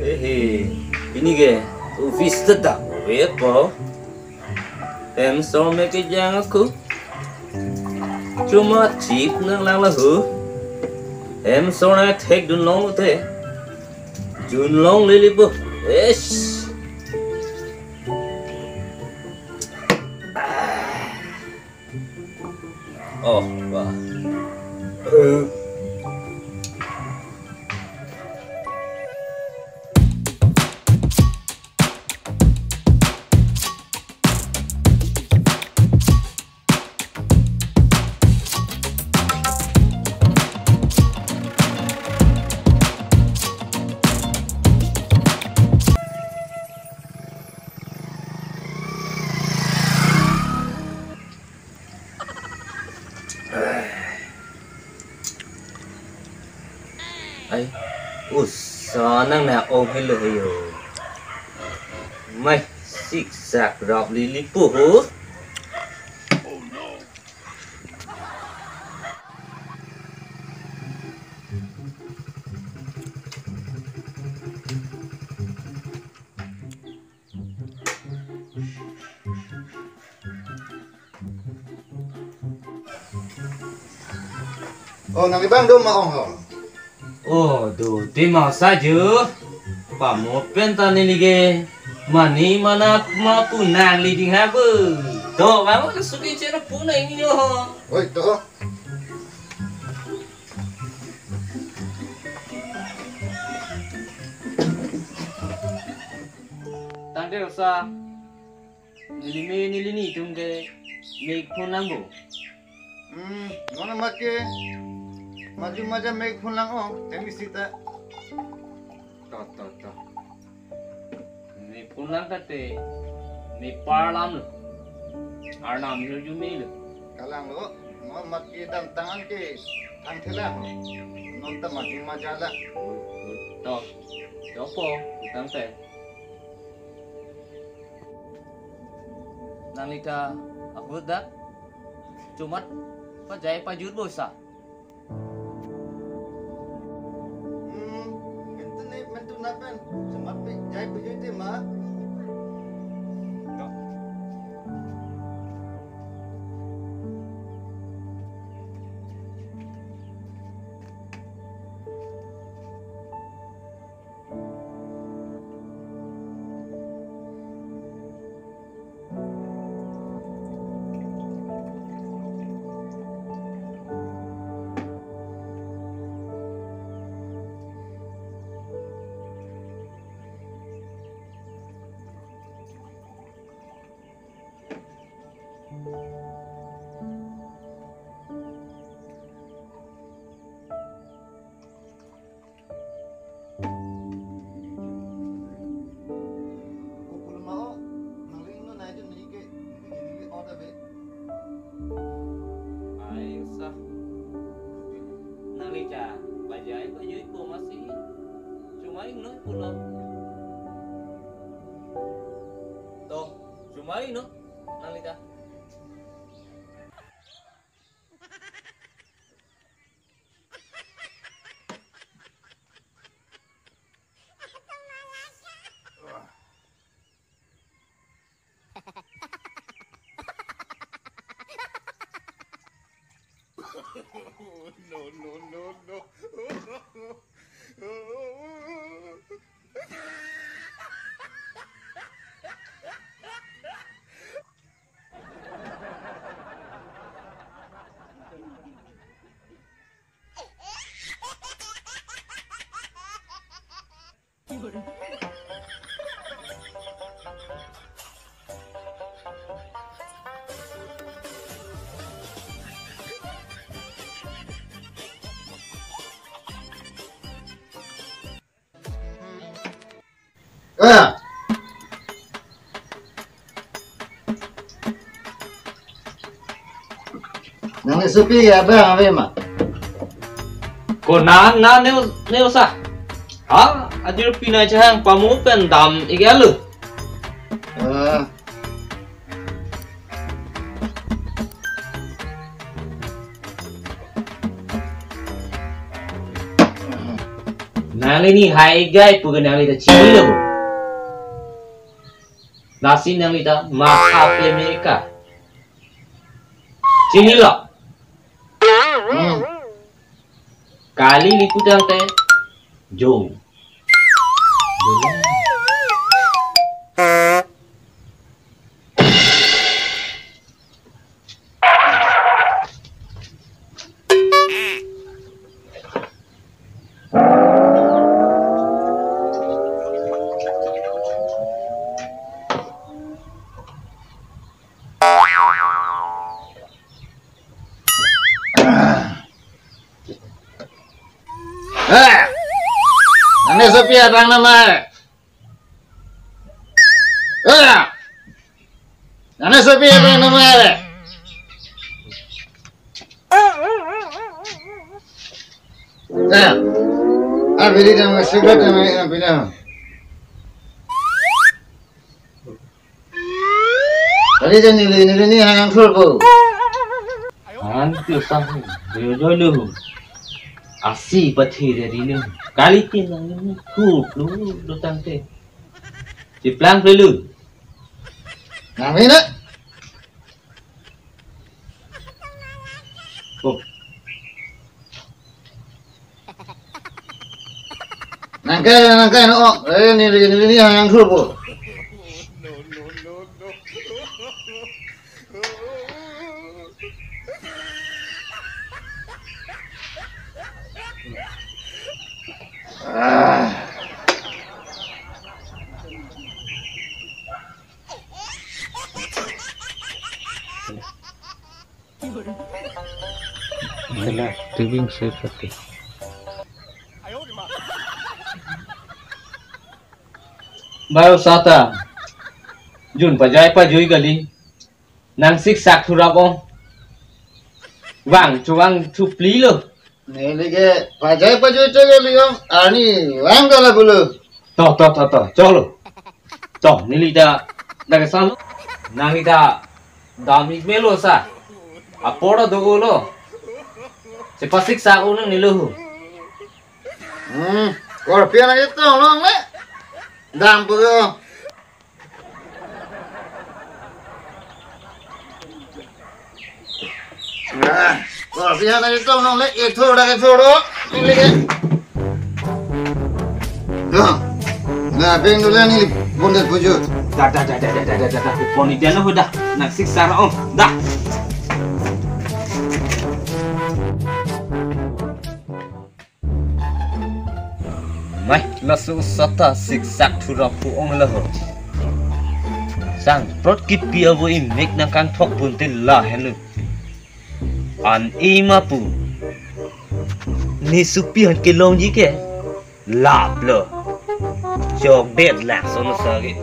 Ini ke office tetap apa? Em make jangan aku. Cuma chip nang lang lahu. Em na take dun long te. Jun long lili bu. Yes. Oh, wah. Ấy, sao năng nào ôm cái lưỡi rồi mày xịt sạc rọp lý lý bố hú Nang ibang do maong ho. Tuh, timah saja. Pamu pentan ini ke mani mana ma punang leading habe. Tuh, kamu suka cara punang ini yo. Oi, to. Tangde usah. Nili ni tum ke make punang bu. Mana make maju maja make phun lang temi sita. Toh. Ni punang kate ni parlam lo. Arnam ju me lo. Kalang lo, no make dan tangan ke thang thela ho. Non ta maju maja la. Toh. Jopo, utang te. Nalika aku dah cuma pajai pajut bosa. Mentu napan, cuma jai pujui te ma. Nalika pajai pajut po masih cuma no pulo. Toh, cuma no nalika. No. Nang supi ya bang ave ma. Ko na neo sa. Ha, adir pina chang pamu pendam igalu. nang ni hai gai pu nang ni ta chi ni lo nasi nang ni ta ma kha pe Amerika chi ni lo kali ni kudang teh jo Nane Sophia bang nama. Nane Sophia bang nama. Nah, beli nama sugar nama bila. Tadi jangan ni yang turbo. Antu sang jojo asi pati dari ni kali tinang ni ku lu tante si plan dulu Nah, mina. oh Nangkai no. Ni yang turbo. Adalah living seperti baru sata Jun pajai pajui gali nang sik sak thurapong wang chuang thupli lo Ni lagi pajai coba liang. Ani wang kalau bulu. to cholo to nilida daga salo nangida dami melo sa apora dogolo se pasik sa unang niluhu Korpian aja tu orang le. Dam puluh. Korpian aja tu orang le. Itu dah ini lagi. Nah, pengulan ni bondet bujut. dah poni dia lo dah nak sik sa ra dah mai lasu sata sik sak thurapu ong la ho sang prot kit pi avo im mek na kang thok bun tin la helu an ima pu ni supi han ke long ji ke lap lo chok det lak so no sa ge